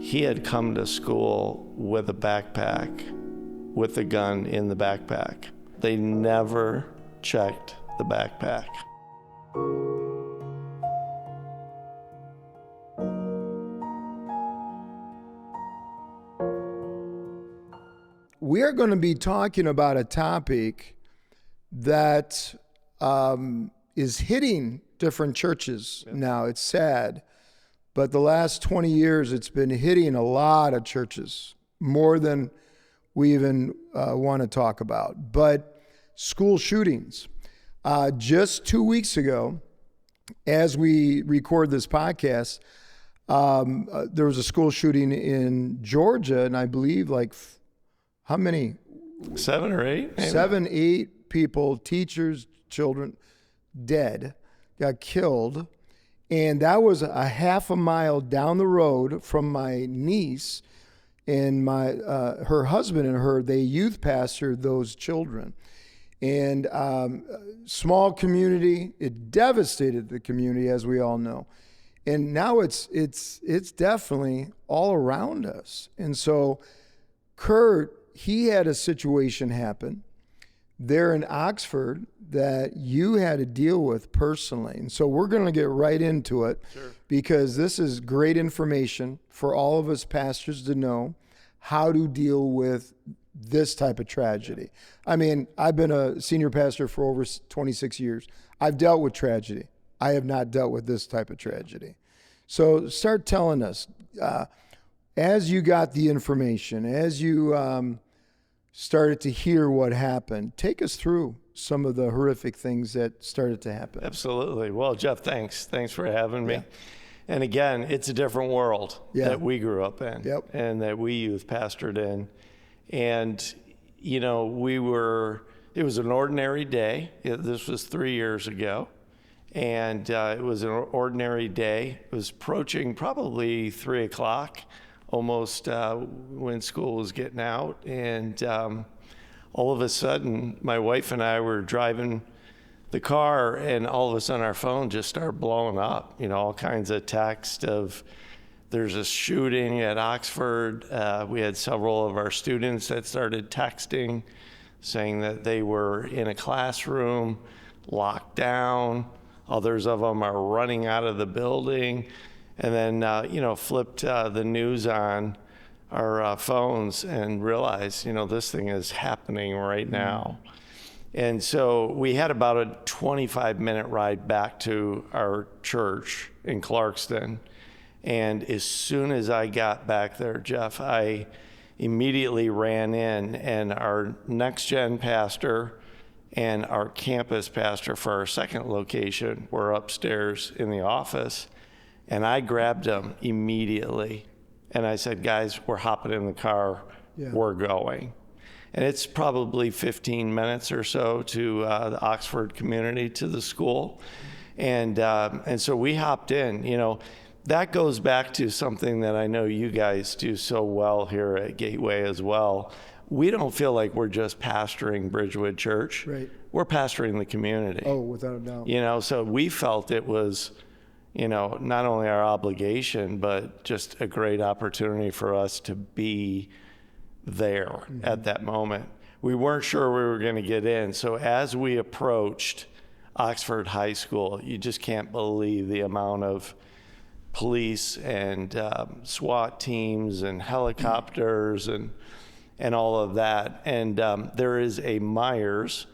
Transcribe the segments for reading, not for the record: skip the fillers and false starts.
He had come to school with a backpack, with a gun in the backpack. They never checked the backpack. We are going to be talking about a topic that is hitting different churches now. It's sad, but the last 20 years, it's been hitting a lot of churches, more than we even want to talk about. But school shootings. Just 2 weeks ago, as we record this podcast, there was a school shooting in Georgia, and I believe how many? 7 or 8? Maybe. 7, 8 people, teachers, children, dead, got killed. And that was a half a mile down the road from my niece and her husband and her. They youth pastored those children. And small community, it devastated the community, as we all know. And now it's definitely all around us. And so Kurt, he had a situation happen there in Oxford that you had to deal with personally. And so we're going to get right into it. Sure. Because this is great information for all of us pastors to know how to deal with this type of tragedy. I mean, I've been a senior pastor for over 26 years. I've dealt with tragedy. I have not dealt with this type of tragedy. So start telling us, as you got the information, as you started to hear what happened, take us through some of the horrific things that started to happen. Absolutely. Well, Jeff, thanks for having me. Yeah. And again, it's a different world that we grew up in and that we youth pastored in. And, you know, it was an ordinary day. This was 3 years ago. And it was an ordinary day. It was approaching probably 3 o'clock, almost when school was getting out. And all of a sudden, my wife and I were driving the car, and all of a sudden our phone just started blowing up. You know, all kinds of text of, there's a shooting at Oxford. We had several of our students that started texting, saying that they were in a classroom, locked down. Others of them are running out of the building. And then, flipped the news on our phones and realized, this thing is happening right now. And so we had about a 25-minute ride back to our church in Clarkston. And as soon as I got back there, Jeff, I immediately ran in, and our next-gen pastor and our campus pastor for our second location were upstairs in the office. And I grabbed them immediately, and I said, guys, we're hopping in the car, we're going. And it's probably 15 minutes or so to the Oxford community, to the school. And so we hopped in. That goes back to something that I know you guys do so well here at Gateway as well. We don't feel like we're just pastoring Bridgewood Church. Right. We're pastoring the community. Oh, without a doubt. So we felt it was, not only our obligation, but just a great opportunity for us to be there at that moment. We weren't sure we were going to get in. So as we approached Oxford High School, you just can't believe the amount of police and SWAT teams and helicopters and all of that. And there is a Myers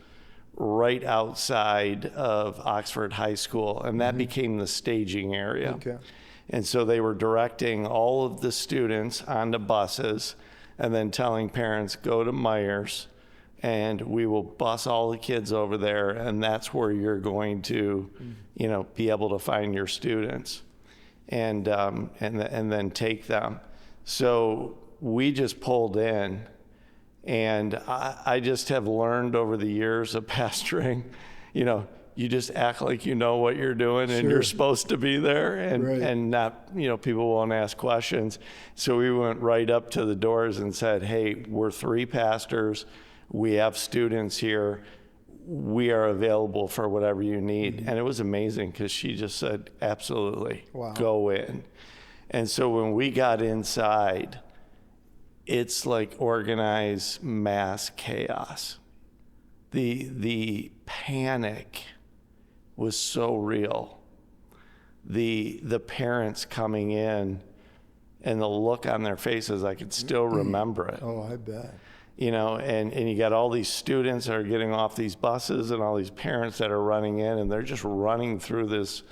right outside of Oxford High School, and that became the staging area. Okay. And so they were directing all of the students onto buses and then telling parents, go to Myers, and we will bus all the kids over there, and that's where you're going to, be able to find your students and then take them. So we just pulled in. And I just have learned over the years of pastoring, you just act like you know what you're doing and you're supposed to be there, and not, people won't ask questions. So we went right up to the doors and said, hey, we're 3 pastors. We have students here. We are available for whatever you need. And it was amazing because she just said, absolutely, go in. And so when we got inside, it's like organized mass chaos. The panic was so real. The parents coming in and the look on their faces, I could still remember it. Oh, I bet. You know, and you got all these students that are getting off these buses and all these parents that are running in, and they're just running through this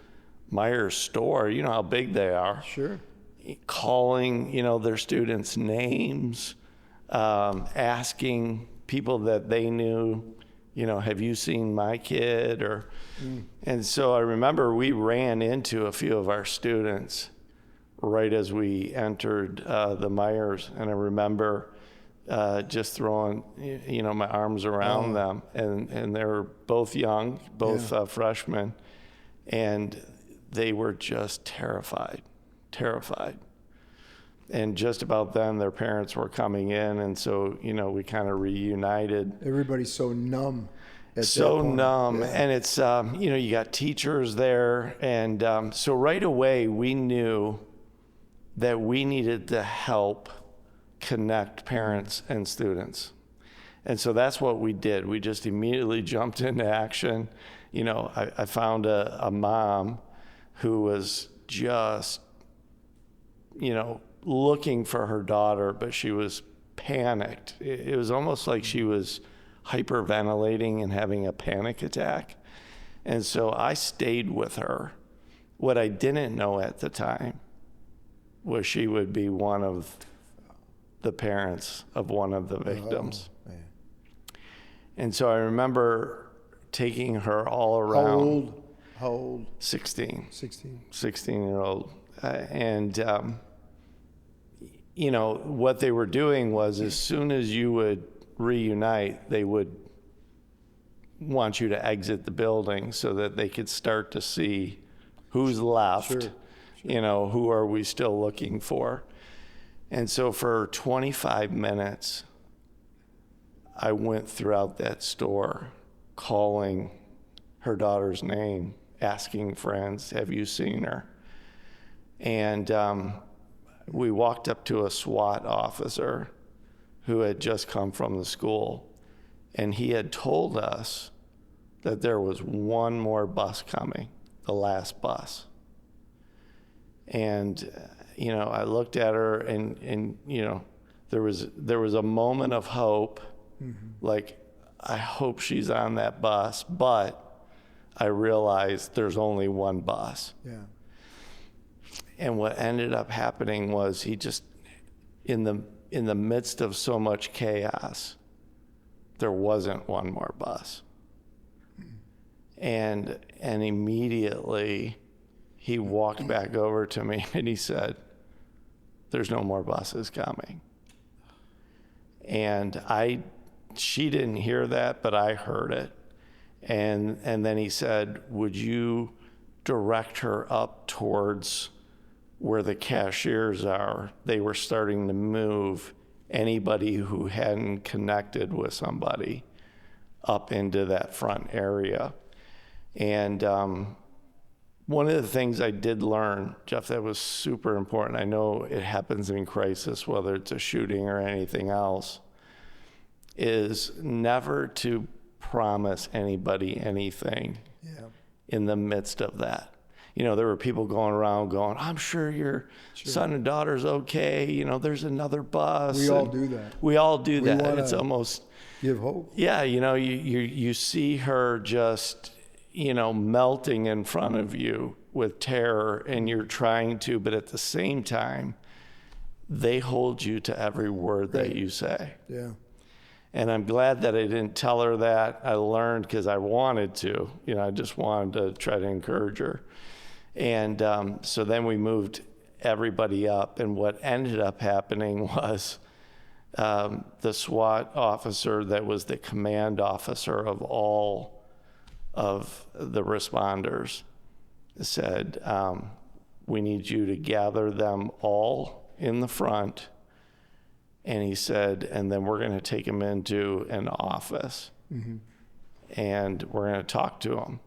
Myers store. You know how big they are. Sure. Calling, you know, their students' names, asking people that they knew, you know, have you seen my kid? And so I remember we ran into a few of our students right as we entered the Myers, and I remember just throwing, you know, my arms around them, and they were both young, both freshmen, and they were just terrified. And just about then, their parents were coming in, and so, you know, we kind of reunited. Everybody's so numb. So numb, and it's, you know, you got teachers there, and so right away we knew that we needed to help connect parents and students. And so that's what we did. We just immediately jumped into action. You know, I found a mom who was just, you know, looking for her daughter, but she was panicked. It was almost like she was hyperventilating and having a panic attack. And so I stayed with her. What I didn't know at the time was she would be one of the parents of one of the victims. Oh, man. And so I remember taking her all around. How old? 16. 16. 16-year-old. And, you know, what they were doing was as soon as you would reunite, they would want you to exit the building so that they could start to see who's left, Sure. You know, who are we still looking for. And so for 25 minutes, I went throughout that store calling her daughter's name, asking friends, have you seen her? And we walked up to a SWAT officer who had just come from the school, and he had told us that there was one more bus coming, the last bus. And you know, I looked at her, and you know, there was a moment of hope, like, I hope she's on that bus, but I realized there's only one bus. Yeah. And what ended up happening was he just, in the midst of so much chaos, there wasn't one more bus. And immediately he walked back over to me and he said, there's no more buses coming. And she didn't hear that, but I heard it. And then he said, would you direct her up towards where the cashiers are? They were starting to move anybody who hadn't connected with somebody up into that front area. And one of the things I did learn, Jeff, that was super important, I know it happens in crisis, whether it's a shooting or anything else, is never to promise anybody anything in the midst of that. You know, there were people going around going, I'm sure your son and daughter's okay. You know, there's another bus. We all do that. We all do that. It's almost give hope. Yeah, you know, you see her just, you know, melting in front of you with terror, and you're trying to, but at the same time, they hold you to every word that you say. Yeah. And I'm glad that I didn't tell her that. I learned because I wanted to. You know, I just wanted to try to encourage her. And so then we moved everybody up. And what ended up happening was the SWAT officer that was the command officer of all of the responders said, we need you to gather them all in the front. And he said, and then we're going to take them into an office, and we're going to talk to them.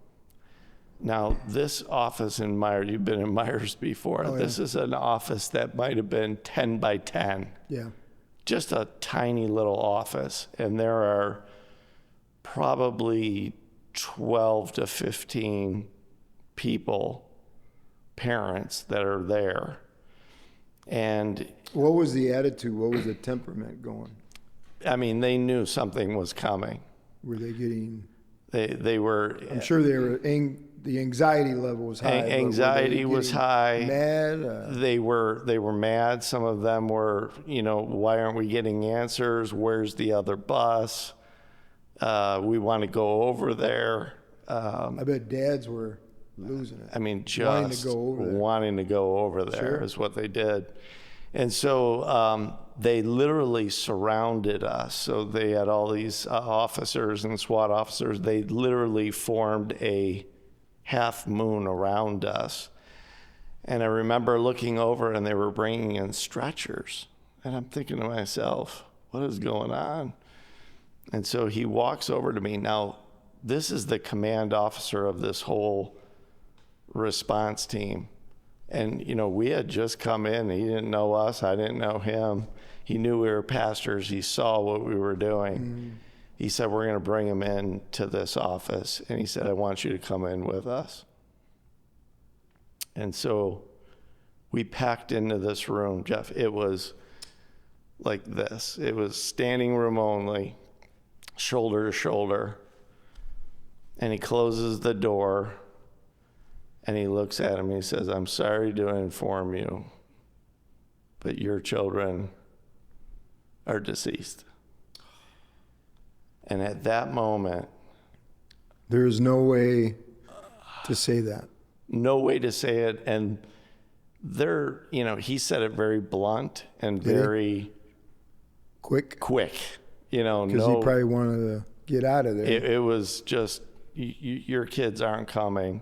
Now, this office in Myers, you've been in Myers before. Oh, this is an office that might have been 10 by 10. Yeah. Just a tiny little office. And there are probably 12 to 15 people, parents, that are there. And what was the attitude? What was the temperament going? I mean, they knew something was coming. Were they getting... They were... I'm sure they were... the anxiety level was high. Anxiety was high. Mad? They were mad. Some of them were, why aren't we getting answers? Where's the other bus? We want to go over there. I bet dads were losing it. I mean, just wanting to go over there is what they did. And so they literally surrounded us. So they had all these officers and SWAT officers. They literally formed a half moon around us. And I remember looking over and they were bringing in stretchers. And I'm thinking to myself, what is going on? And so he walks over to me. Now, this is the command officer of this whole response team. And, we had just come in. He didn't know us. I didn't know him. He knew we were pastors. He saw what we were doing. He said, we're going to bring him in to this office. And he said, I want you to come in with us. And so we packed into this room, Jeff. It was like this. It was standing room only, shoulder to shoulder. And he closes the door. And he looks at him and he says, I'm sorry to inform you, but your children are deceased. And at that moment, there is no way to say that. No way to say it. And he said it very blunt and very quick. Because he probably wanted to get out of there. It was just, your kids aren't coming.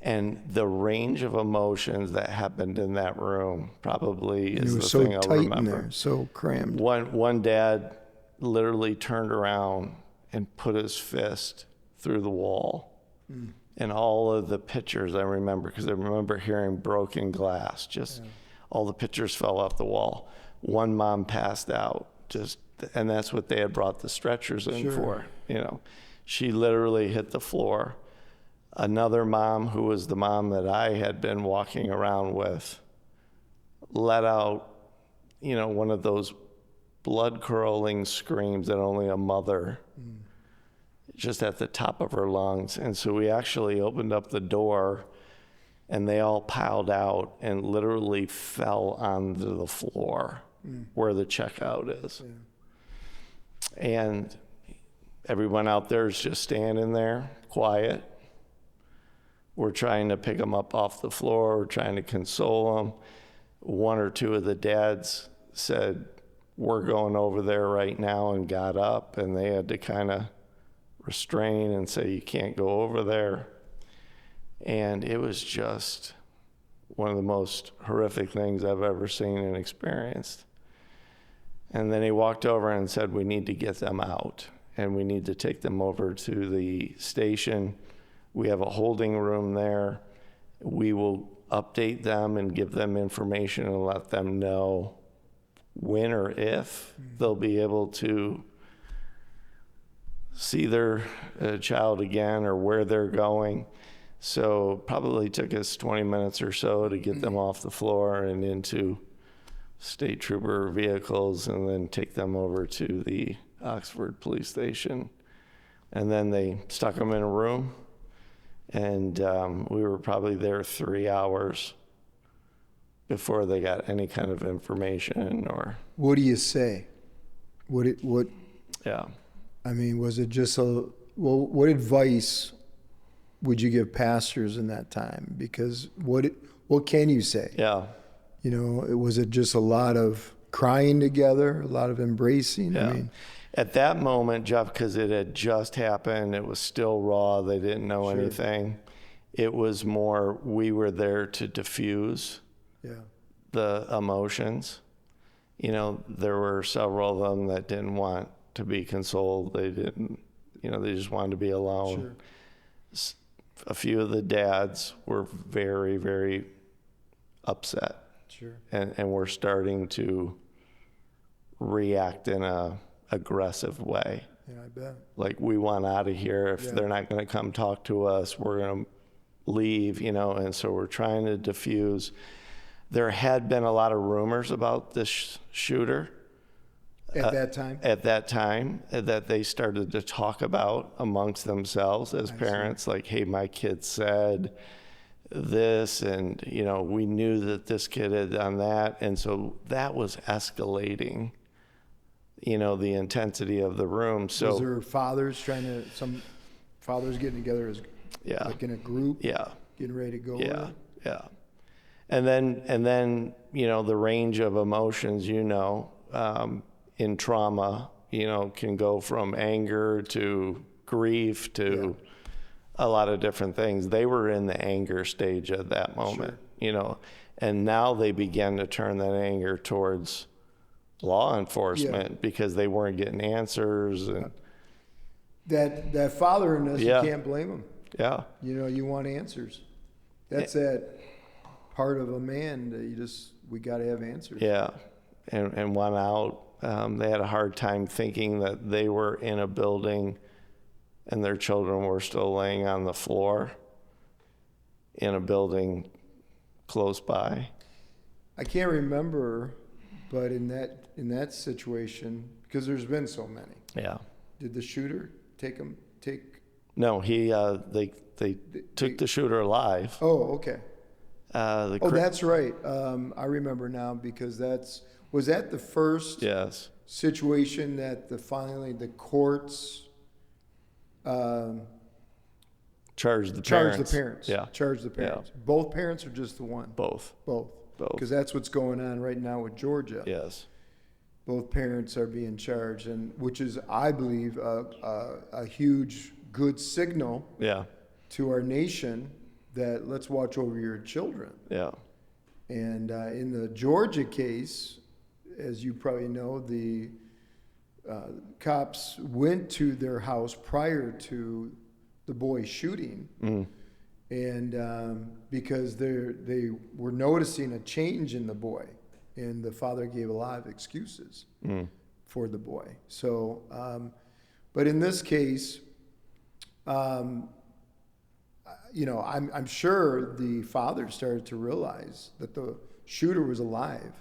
And the range of emotions that happened in that room probably is the thing I'll remember. It was so tight in there, so crammed. One dad literally turned around and put his fist through the wall. And all of the pictures I remember, because I remember hearing broken glass, all the pictures fell off the wall. One mom passed out, and that's what they had brought the stretchers in for. She literally hit the floor. Another mom, who was the mom that I had been walking around with, let out, one of those blood-curdling screams that only a mother, just at the top of her lungs. And so we actually opened up the door, and they all piled out and literally fell onto the floor where the checkout is. And everyone out there is just standing there, quiet. We're trying to pick them up off the floor. We're trying to console them. One or two of the dads said, we're going over there right now, and got up, and they had to kind of restrain and say, you can't go over there. And it was just one of the most horrific things I've ever seen and experienced. And then he walked over and said, we need to get them out, and we need to take them over to the station. We have a holding room there. We will update them and give them information and let them know when or if they'll be able to see their child again or where they're going. So probably took us 20 minutes or so to get them off the floor and into state trooper vehicles, and then take them over to the Oxford police station. And then they stuck them in a room. And we were probably there 3 hours before they got any kind of information or. What do you say? What? Yeah. I mean, was it just what advice would you give pastors in that time? Because what can you say? Yeah. Was it just a lot of crying together, a lot of embracing? Yeah. I mean, at that moment, Jeff, because it had just happened, it was still raw, they didn't know anything. It was more, we were there to diffuse the emotions. There were several of them that didn't want to be consoled. They didn't, they just wanted to be alone. a few of the dads were very, very upset. Sure. And we're starting to react in a aggressive way. Yeah, I bet. Like, we want out of here. If they're not going to come talk to us, we're going to leave, and so we're trying to diffuse. There had been a lot of rumors about this shooter. At that time? At that time, that they started to talk about amongst themselves as parents, like, hey, my kid said this, and, we knew that this kid had done that. And so that was escalating, the intensity of the room. So was there some fathers getting together as like in a group? Yeah. Getting ready to go? Yeah. Yeah. And then, the range of emotions, in trauma, can go from anger to grief to a lot of different things. They were in the anger stage at that moment, and now they began to turn that anger towards law enforcement because they weren't getting answers. And that father in us, you can't blame him. Yeah. You want answers. That's that part of a man that we got to have answers. Yeah. And went out. They had a hard time thinking that they were in a building and their children were still laying on the floor in a building close by. I can't remember, but in that situation, because there's been so many. Yeah. Did the shooter take? No, they took the shooter alive. Oh, okay. That's right. I remember now, because was that the first situation that finally the courts charged the parents? Yeah. Charged the parents. Yeah. Both parents or just the one? Both. Because that's what's going on right now with Georgia. Yes. Both parents are being charged, and which is, I believe, a huge good signal to our nation that let's watch over your children. Yeah. And in the Georgia case, as you probably know, the cops went to their house prior to the boy shooting, and because they were noticing a change in the boy, and the father gave a lot of excuses for the boy. So, but in this case, I'm sure the father started to realize that the shooter was alive.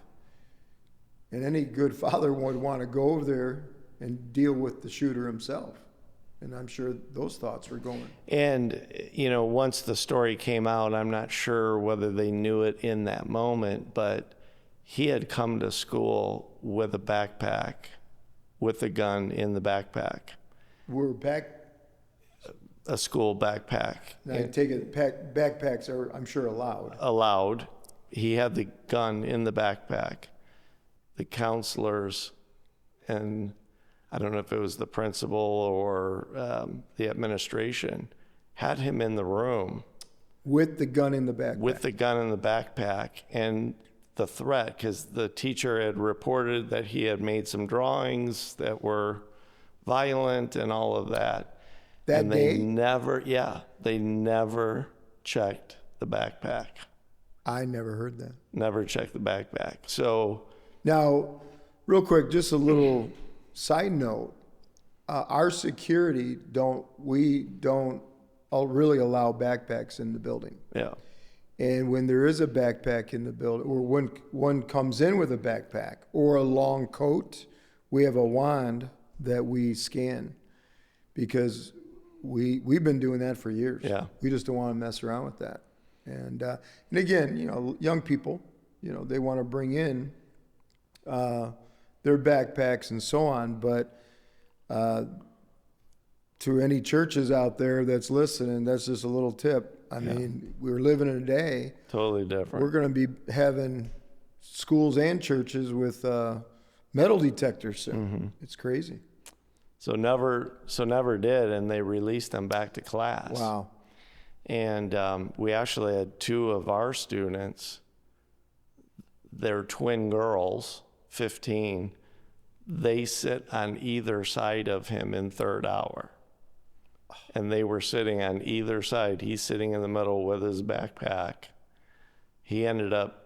And any good father would want to go over there and deal with the shooter himself. And I'm sure those thoughts were going. And, once the story came out, I'm not sure whether they knew it in that moment, but he had come to school with a backpack, with a gun in the backpack. A school backpack. Now, I take it backpacks are, I'm sure, allowed. Allowed. He had the gun in the backpack. The counselors, and I don't know if it was the principal or the administration, had him in the room. With the gun in the backpack. With the gun in the backpack. And the threat, because the teacher had reported that he had made some drawings that were violent and all of that. That and day? They never checked the backpack. I never heard that. Never checked the backpack. So now, real quick, just a little side note. Our security don't really allow backpacks in the building. Yeah. And when there is a backpack in the building, or when one comes in with a backpack or a long coat, we have a wand that we scan, because we've been doing that for years. Yeah. We just don't want to mess around with that. And again, young people, they want to bring in their backpacks and so on, but to any churches out there that's listening, that's just a little tip. I mean, we're living in a day totally different. We're going to be having schools and churches with metal detectors soon. Mm-hmm. It's crazy. So never did, and they released them back to class. Wow. And we actually had two of our students, they're twin girls, 15, they sit on either side of him in third hour. and they were sitting on either side. He's sitting in the middle with his backpack. He ended up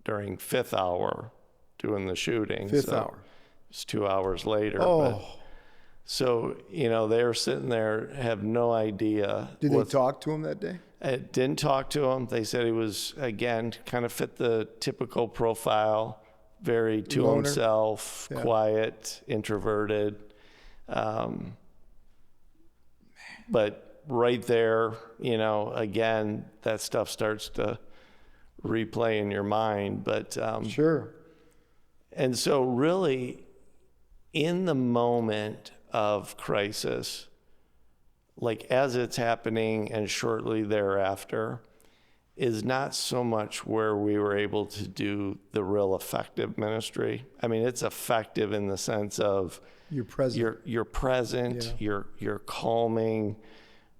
during fifth hour doing the shooting. Fifth hour. It's 2 hours later. Oh. But, so, they were sitting there, have no idea. Did they talk to him that day? I didn't talk to him. They said he was, again, kind of fit the typical profile, very to Loner. himself, quiet, introverted. But right there, again, that stuff starts to replay in your mind. But sure. And so really, in the moment of crisis, like as it's happening and shortly thereafter, is not so much where we were able to do the real effective ministry. I mean, it's effective in the sense of you're present. You're present. Yeah. You're calming.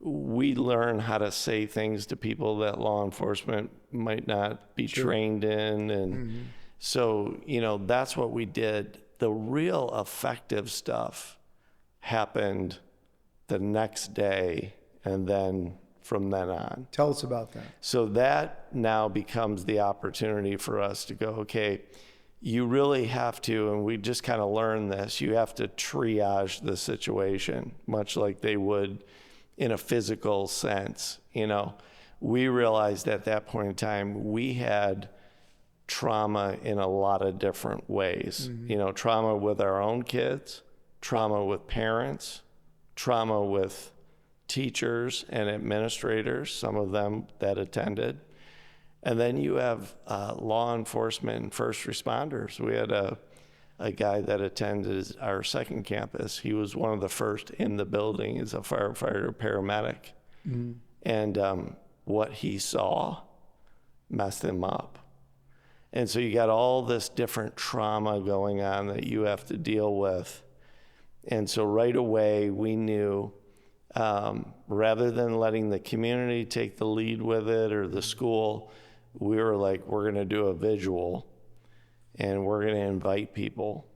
We learn how to say things to people that law enforcement might not be trained in, and so that's what we did. The real effective stuff happened the next day, and then from then on. Tell us about that. So that now becomes the opportunity for us to go, okay, you really have to, and we just kind of learned this, you have to triage the situation, much like they would in a physical sense. We realized at that point in time, we had trauma in a lot of different ways. Trauma with our own kids, trauma with parents, trauma with teachers and administrators, some of them that attended. And then you have law enforcement and first responders. We had a guy that attended our second campus. He was one of the first in the building as a firefighter, paramedic. And what he saw messed him up. And so you got all this different trauma going on that you have to deal with. And so right away we knew, rather than letting the community take the lead with it or the school, we were like, we're going to do a visual and we're going to invite people,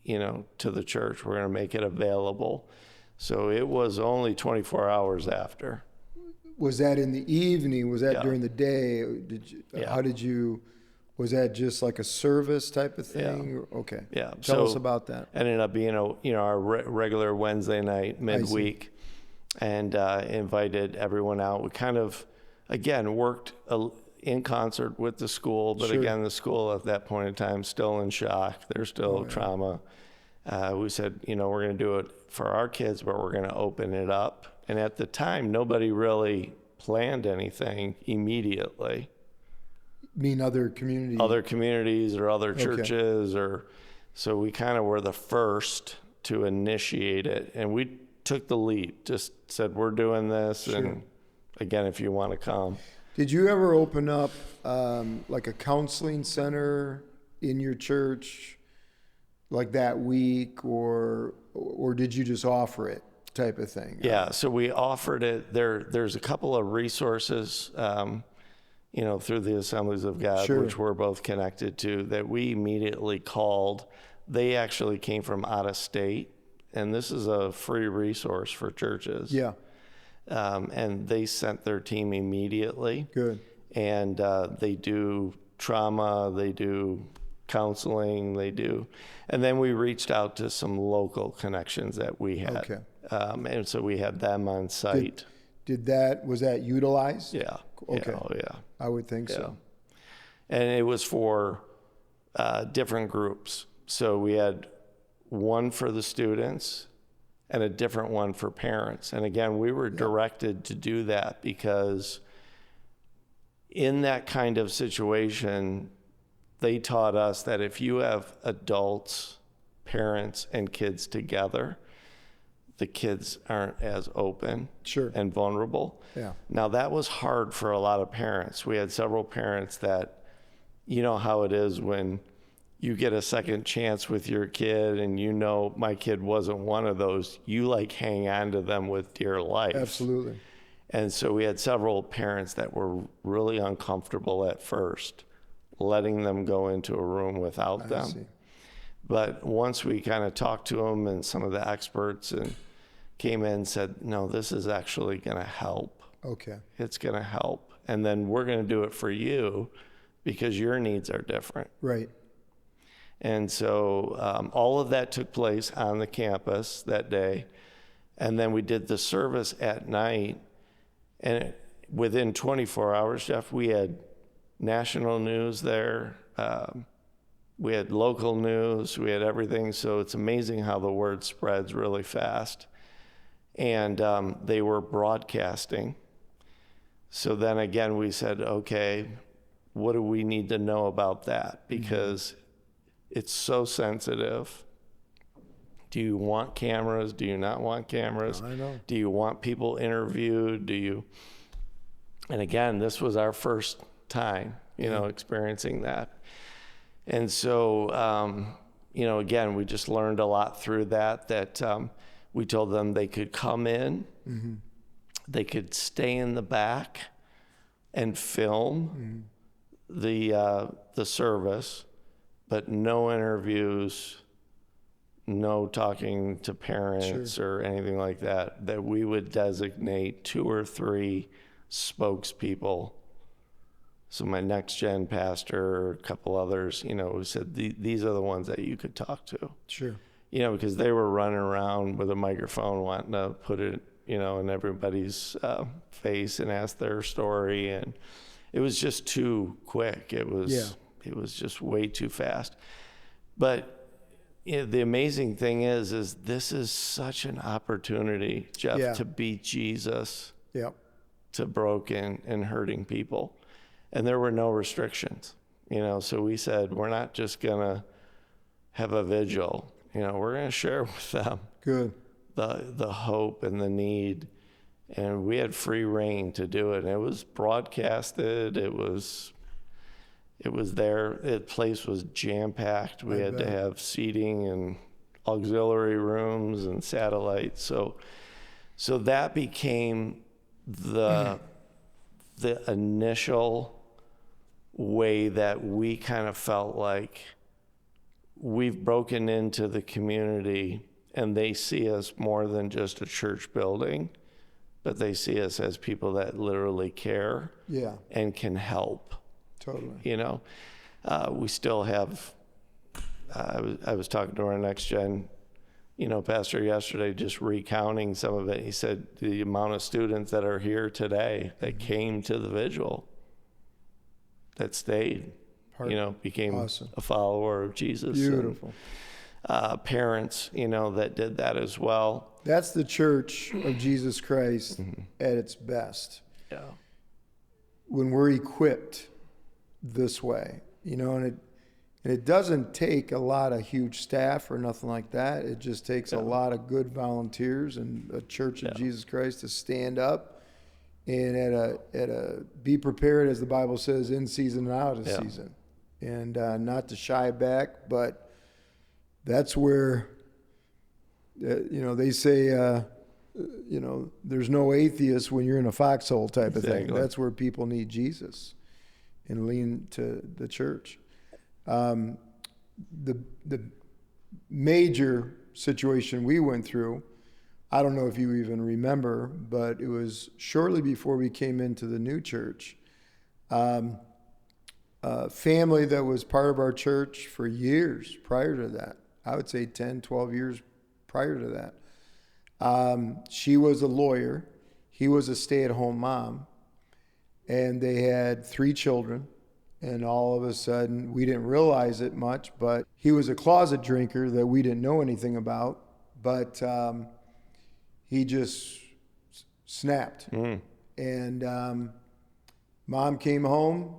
to the church. We're going to make it available. So it was only 24 hours after. Was that in the evening? Was that during the day? Was that just like a service type of thing? Yeah. Okay. Yeah. Tell us about that. Ended up being our regular Wednesday night, midweek, and invited everyone out. We kind of, again, worked in concert with the school, but again, the school at that point in time still in shock. There's still trauma. We said, we're going to do it for our kids, but we're going to open it up. And at the time, nobody really planned anything immediately. Mean other communities? Other communities or other churches, so we kind of were the first to initiate it, and we took the lead. Just said, we're doing this, and again, if you want to come. Did you ever open up like a counseling center in your church, like that week, or did you just offer it, type of thing? Yeah, so we offered it. There's a couple of resources. Through the Assemblies of God, which we're both connected to, that we immediately called. They actually came from out of state, and this is a free resource for churches. Yeah. And they sent their team immediately. Good. And they do trauma, they do counseling, and then we reached out to some local connections that we had. Okay. And so we had them on site. Was that utilized? Yeah. Okay. Yeah, oh, yeah. I would think so. And it was for different groups. So we had one for the students and a different one for parents. And again, we were directed to do that because in that kind of situation, they taught us that if you have adults, parents, and kids together, the kids aren't as open and vulnerable. Yeah. Now, that was hard for a lot of parents. We had several parents that, how it is when you get a second chance with your kid and my kid wasn't one of those, you hang on to them with dear life. Absolutely. And so we had several parents that were really uncomfortable at first, letting them go into a room without them. But once we kind of talked to them and some of the experts, and came in and said, no, this is actually going to help. Okay. It's going to help. And then we're going to do it for you because your needs are different. Right. And so all of that took place on the campus that day. And then we did the service at night. And within 24 hours, Jeff, we had national news there. We had local news. We had everything. So it's amazing how the word spreads really fast. And they were broadcasting. So then again, we said, okay, what do we need to know about that? Because it's so sensitive. Do you want cameras? Do you not want cameras? I know. Do you want people interviewed? And again, this was our first time, experiencing that. And so, again, we just learned a lot through that we told them they could come in, they could stay in the back and film the service, but no interviews, no talking to parents or anything like that, that we would designate 2 or 3 spokespeople. So my next gen pastor, a couple others, who said, these are the ones that you could talk to. Sure. Because they were running around with a microphone wanting to put it, in everybody's face and ask their story. And it was just too quick. It was just way too fast. But the amazing thing is this is such an opportunity, Jeff, to be Jesus to broken and hurting people. And there were no restrictions, so we said, we're not just going to have a vigil, we're going to share with them the hope and the need. And we had free reign to do it. And it was broadcasted. It was there. The place was jam-packed. We had to have seating and auxiliary rooms and satellites. So that became the initial way that we kind of felt like we've broken into the community and they see us more than just a church building, but they see us as people that literally care and can help. Totally. We still have, I was talking to our next gen, pastor yesterday, just recounting some of it. He said the amount of students that are here today that came to the vigil, that stayed, became awesome. a follower of Jesus. Beautiful. And, parents, that did that as well. That's the church of Jesus Christ at its best. Yeah. When we're equipped this way, and it doesn't take a lot of huge staff or nothing like that. It just takes a lot of good volunteers and a church of Jesus Christ to stand up and at a be prepared, as the Bible says, in season and out of season, and not to shy back. But that's where they say there's no atheist when you're in a foxhole type of thing. That's where people need Jesus and lean to the church. The major situation we went through, I don't know if you even remember, but it was shortly before we came into the new church. A family that was part of our church for years prior to that, I would say 10, 12 years prior to that. She was a lawyer. He was a stay-at-home mom. And they had 3 children. And all of a sudden, we didn't realize it much, but he was a closet drinker that we didn't know anything about. But he just snapped. And mom came home,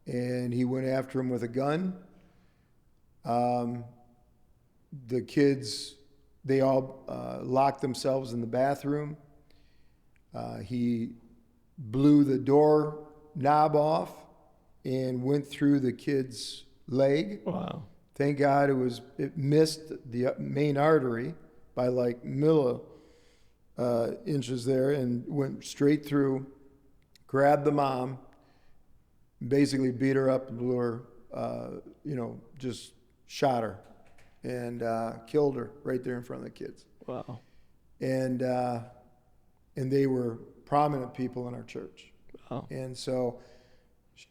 and he went after him with a gun. The kids, they all locked themselves in the bathroom. He blew the door knob off and went through the kid's leg. Wow. Thank God it missed the main artery by like inches there and went straight through, grabbed the mom, basically beat her up, blew her, just shot her and killed her right there in front of the kids. Wow. and they were prominent people in our church. Oh. And so,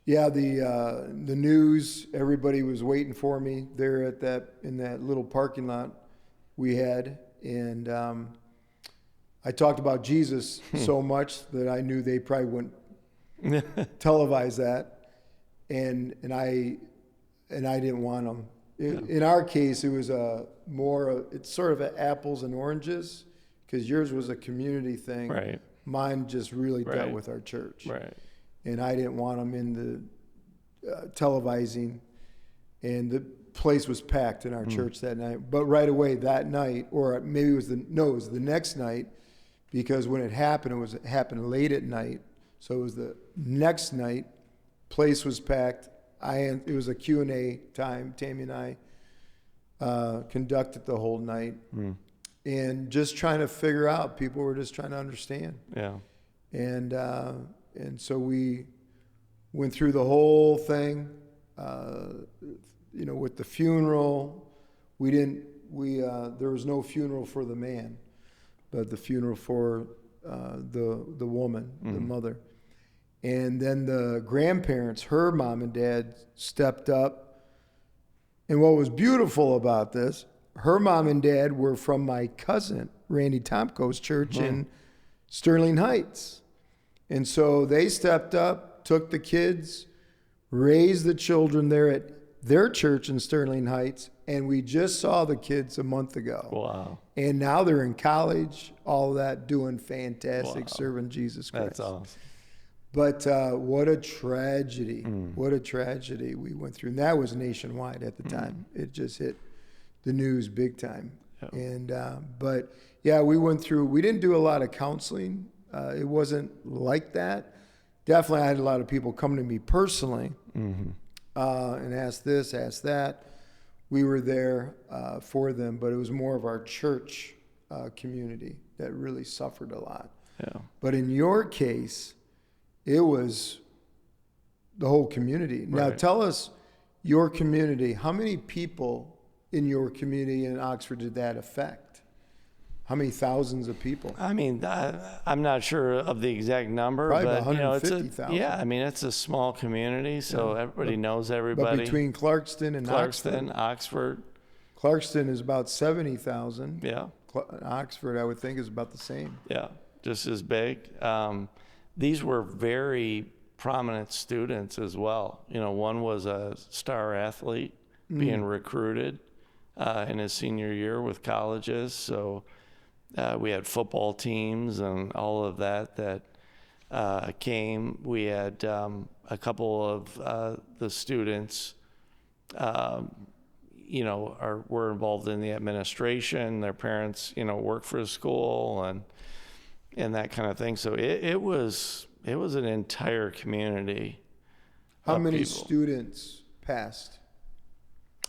yeah, the news, everybody was waiting for me there in that little parking lot we had, and I talked about Jesus so much that I knew they probably wouldn't televise that, and I didn't want them. In our case, it was it's sort of apples and oranges, because yours was a community thing. Right. Mine just really dealt with our church. Right. And I didn't want them in the televising, and the place was packed in our church that night. But right away that night, or maybe it was the next night, because when it happened, it happened late at night. So it was the next night, place was packed. It was a Q&A time. Tammy and I conducted the whole night, and just trying to figure out. People were just trying to understand. Yeah. And so we went through the whole thing, with the funeral. There was no funeral for the man, but the funeral for the woman, the mother. And then the grandparents, her mom and dad, stepped up. And what was beautiful about this, her mom and dad were from my cousin, Randy Tomko's church in Sterling Heights. And so they stepped up, took the kids, raised the children there at their church in Sterling Heights, and we just saw the kids a month ago. Wow. And now they're in college, all of that, doing fantastic, serving Jesus Christ. That's awesome. But what a tragedy. What a tragedy we went through. And that was nationwide at the time. It just hit the news big time. Yep. And but yeah, we didn't do a lot of counseling. It wasn't like that. Definitely I had a lot of people come to me personally and ask this, ask that. We were there for them, but it was more of our church community that really suffered a lot. Yeah. But in your case, it was the whole community. Now tell us, your community, how many people in your community in Oxford did that affect? How many thousands of people? I mean, I'm not sure of the exact number, probably but 150,000. It's a small community, so everybody knows everybody. But between Clarkston and Oxford. Clarkston is about 70,000. Yeah. Oxford, I would think, is about the same. Yeah, just as big. These were very prominent students as well. One was a star athlete being recruited in his senior year with colleges. So we had football teams and all of that came. We had a couple of the students, were involved in the administration. Their parents, work for the school and that kind of thing. So it was an entire community. How many students passed?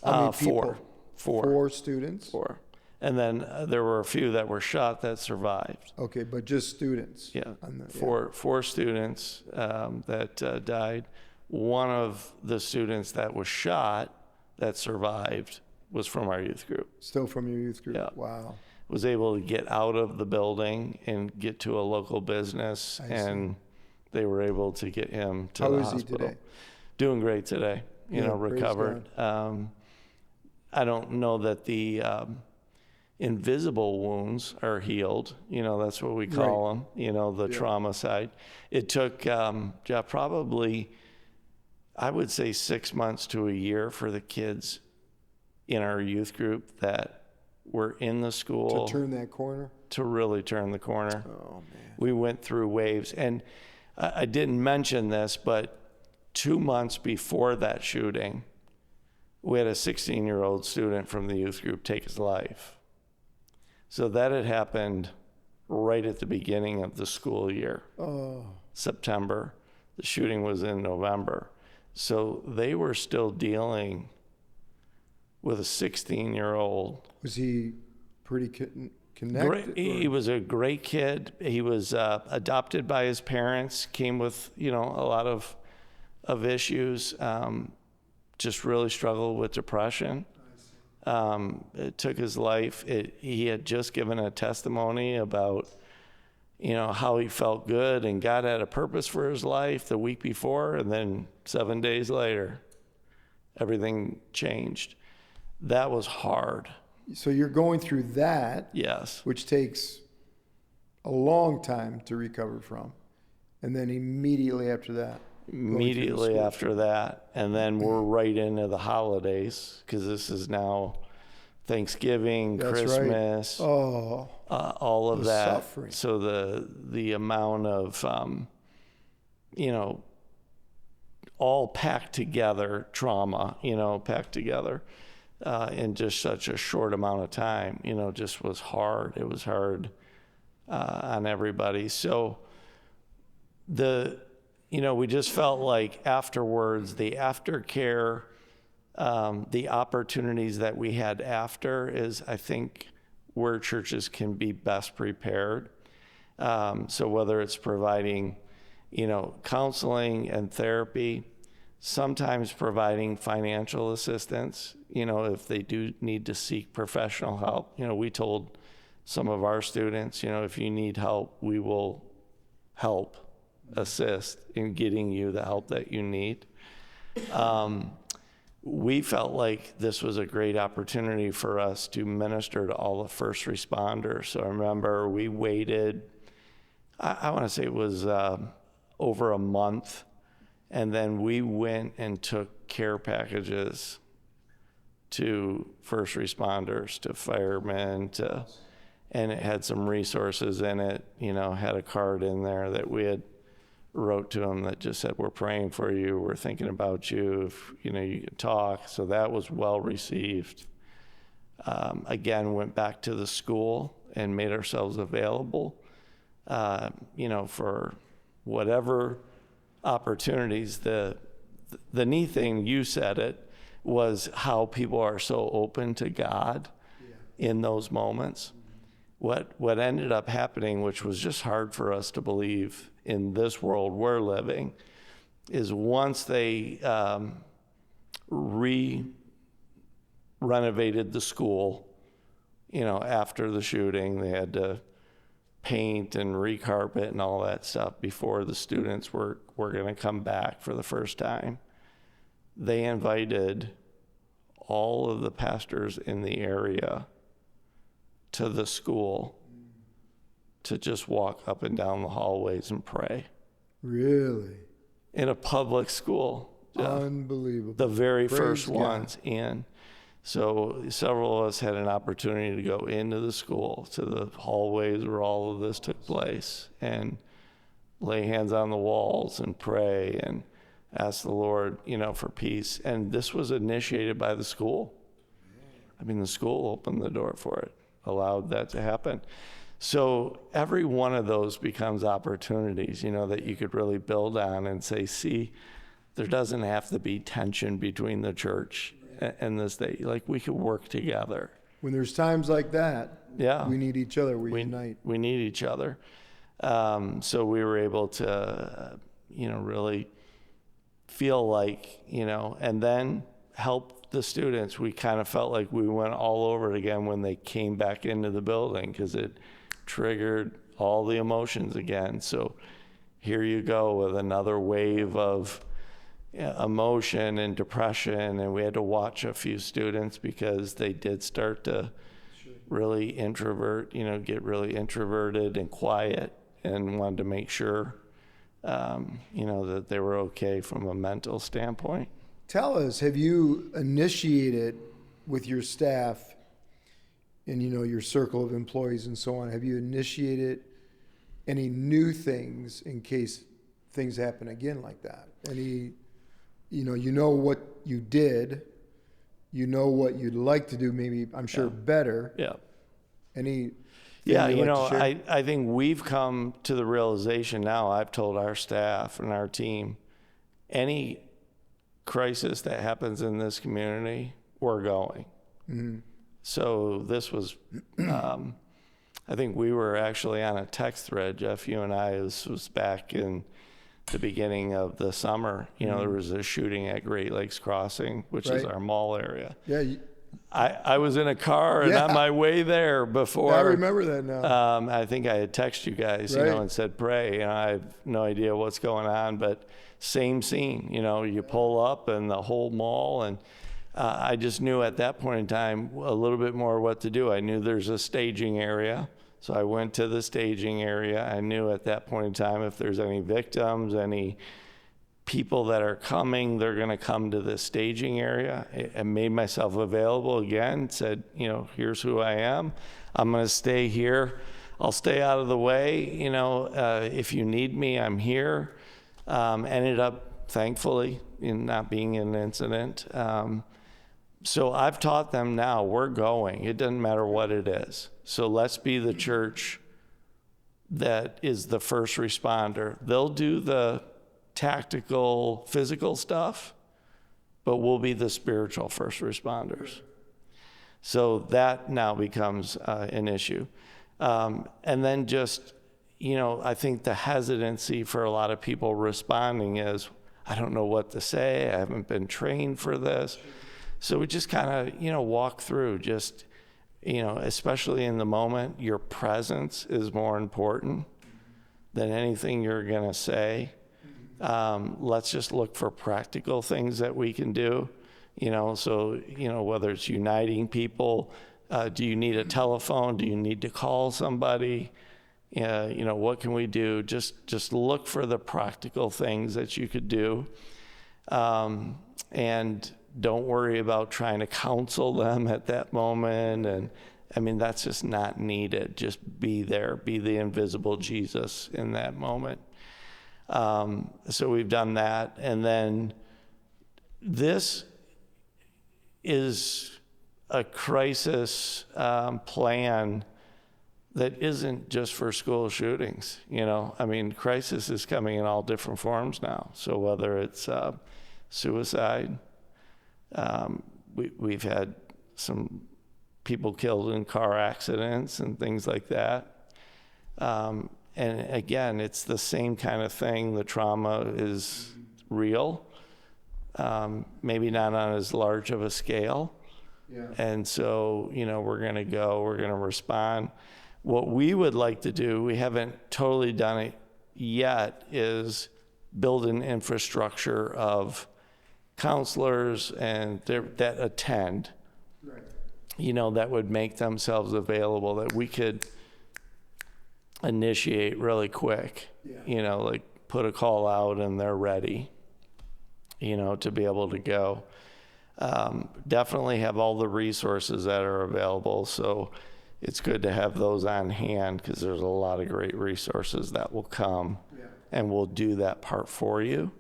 How many people? Four students? Four. And then there were a few that were shot that survived. Okay, but just students? Yeah. Four students that died. One of the students that was shot that survived was from our youth group. Still from your youth group? Yeah. Wow. Was able to get out of the building and get to a local business, and they were able to get him to the hospital. How is he today? Doing great today. Recovered. I don't know that the invisible wounds are healed. That's what we call them. The trauma side. It took Jeff probably, I would say, 6 months to a year for the kids in our youth group that were in the school to turn that corner, to really turn the corner. Oh man. We went through waves, and I didn't mention this, but 2 months before that shooting, we had a 16-year-old student from the youth group take his life. So that had happened right at the beginning of the school year. September. The shooting was in November. So they were still dealing with a 16-year-old. Was he pretty connected? Great. He was a great kid. He was adopted by his parents, came with, a lot of issues, just really struggled with depression. took his life. He had just given a testimony about, how he felt good and God had a purpose for his life the week before, and then 7 days later, everything changed. That was hard. So you're going through that. Yes. Which takes a long time to recover from. And then immediately after that. Immediately after that. And then we're right into the holidays, because this is now Thanksgiving, That's Christmas, right. Oh, all of that. Suffering. So the amount of, all packed together trauma, packed together in just such a short amount of time, just was hard. It was hard on everybody. So we just felt like afterwards, the aftercare, the opportunities that we had after is, I think, where churches can be best prepared. So whether it's providing, counseling and therapy, sometimes providing financial assistance, if they do need to seek professional help. We told some of our students, if you need help, we will help assist in getting you the help that you need. We felt like this was a great opportunity for us to minister to all the first responders. So I remember we waited, I want to say it was over a month, and then we went and took care packages to first responders, to firemen, and it had some resources in it, had a card in there that we had wrote to them that just said, we're praying for you, we're thinking about you, if you can talk. So that was well received. Again, went back to the school and made ourselves available, for whatever opportunities. The neat thing, you said it, was how people are so open to God in those moments. What ended up happening, which was just hard for us to believe in this world we're living, is once they renovated the school, after the shooting, they had to paint and recarpet and all that stuff before the students were going to come back for the first time. They invited all of the pastors in the area to the school to just walk up and down the hallways and pray. Really? In a public school. Unbelievable. The very Praise first God. ones in. So several of us had an opportunity to go into the school, to the hallways where all of this took place, and lay hands on the walls and pray and ask the Lord, for peace. And this was initiated by the school. I mean, the school opened the door for it, allowed that to happen. So every one of those becomes opportunities, that you could really build on and say, see, there doesn't have to be tension between the church and this day. Like, we could work together. When there's times like that, we need each other. We unite. We need each other. So we were able to, really feel like, and then help the students. We kind of felt like we went all over it again when they came back into the building, because it triggered all the emotions again. So here you go with another wave of emotion and depression, and we had to watch a few students because they did start to really get really introverted and quiet, and wanted to make sure, that they were okay from a mental standpoint. Tell us, have you initiated with your staff and, your circle of employees and so on, have you initiated any new things in case things happen again like that? Any, what you did, what you'd like to do, maybe, I'm sure, better. Yeah. Any? Yeah, I think we've come to the realization now, I've told our staff and our team, any crisis that happens in this community, we're going. Mm-hmm. So this was, I think we were actually on a text thread, Jeff, you and I, this was back in the beginning of the summer. There was a shooting at Great Lakes Crossing, which is our mall area. Yeah, I was in a car and on my way there before. I remember that now. I think I had texted you guys, Right. and said, pray. I have no idea what's going on, but same scene. You pull up and the whole mall, and I just knew at that point in time a little bit more what to do. I knew there's a staging area, so I went to the staging area. I knew at that point in time if there's any victims, any people that are coming, they're going to come to the staging area. I made myself available again, said, here's who I am. I'm going to stay here. I'll stay out of the way. If you need me, I'm here. Ended up, thankfully, in not being in an incident. So I've taught them now, we're going. It doesn't matter what it is. So let's be the church that is the first responder. They'll do the tactical, physical stuff, but we'll be the spiritual first responders. So that now becomes an issue. And then just, I think the hesitancy for a lot of people responding is, I don't know what to say. I haven't been trained for this. So we just kind of, walk through just, especially in the moment, your presence is more important than anything you're going to say. Let's just look for practical things that we can do, so, whether it's uniting people, do you need a telephone? Do you need to call somebody? What can we do? Just look for the practical things that you could do. And don't worry about trying to counsel them at that moment. And that's just not needed. Just be there, be the invisible Jesus in that moment. So we've done that. And then this is a crisis plan that isn't just for school shootings. Crisis is coming in all different forms now. So whether it's suicide, we've had some people killed in car accidents and things like that. And again, it's the same kind of thing. The trauma is real, maybe not on as large of a scale. Yeah. And so, we're going to respond. What we would like to do, we haven't totally done it yet, is build an infrastructure of counselors and that attend, right. That would make themselves available, that we could initiate really quick. Yeah. Like put a call out and they're ready, to be able to go. Definitely have all the resources that are available. So it's good to have those on hand, because there's a lot of great resources that will come. Yeah. And we'll do that part for you.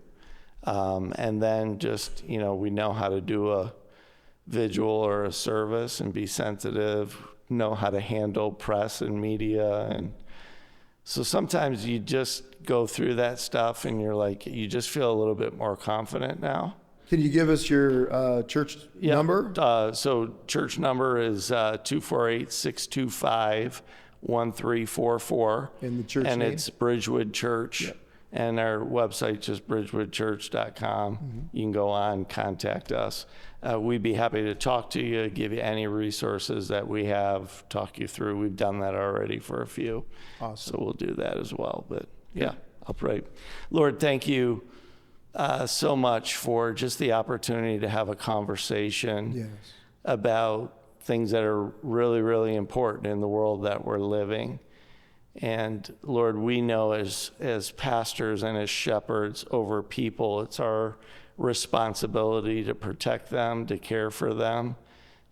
And then just, we know how to do a vigil or a service and be sensitive, know how to handle press and media. And so sometimes you just go through that stuff and you're like, you just feel a little bit more confident now. Can you give us your church number? So church number is 248-625-1344. And the church and name? It's Bridgewood Church. Yep. And our website just bridgewoodchurch.com. Mm-hmm. You can go on, contact us. We'd be happy to talk to you, give you any resources that we have, talk you through. We've done that already for a few. Awesome. So we'll do that as well. But yeah, I'll pray. Lord, thank you so much for just the opportunity to have a conversation about things that are really, really important in the world that we're living. And Lord, we know as pastors and as shepherds over people, it's our responsibility to protect them, to care for them,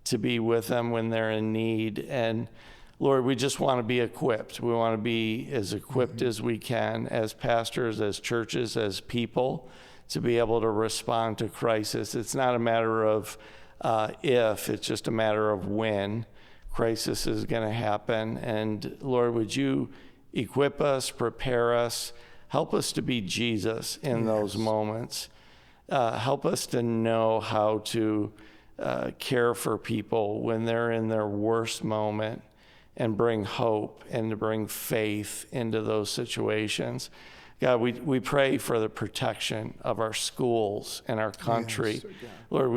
to be with them when they're in need. And Lord, we just want to be equipped. We want to be as equipped as we can as pastors, as churches, as people, to be able to respond to crisis. It's not a matter of if, it's just a matter of when crisis is going to happen. And Lord, would you equip us, prepare us, help us to be Jesus in those moments. Help us to know how to care for people when they're in their worst moment, and bring hope and to bring faith into those situations. God, we pray for the protection of our schools and our country. Yes, Lord,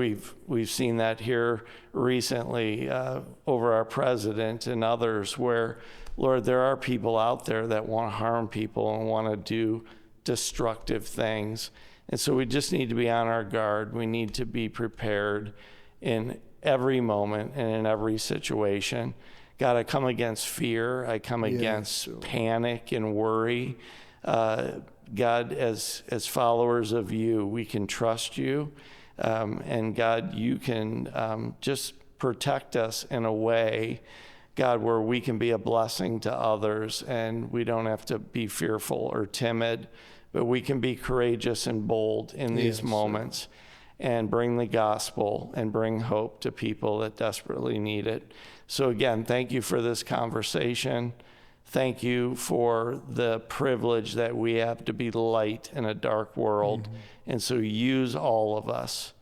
we've seen that here recently over our president and others where, Lord, there are people out there that want to harm people and want to do destructive things. And so we just need to be on our guard. We need to be prepared in every moment and in every situation. God, I come against fear. I come against panic and worry. God, as followers of you, we can trust you. And God, you can just protect us in a way, God, where we can be a blessing to others and we don't have to be fearful or timid, but we can be courageous and bold in these moments and bring the gospel and bring hope to people that desperately need it. So again, thank you for this conversation. Thank you for the privilege that we have to be light in a dark world. And so use all of us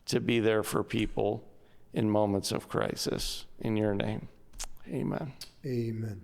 to be there for people in moments of crisis. In your name, amen. Amen.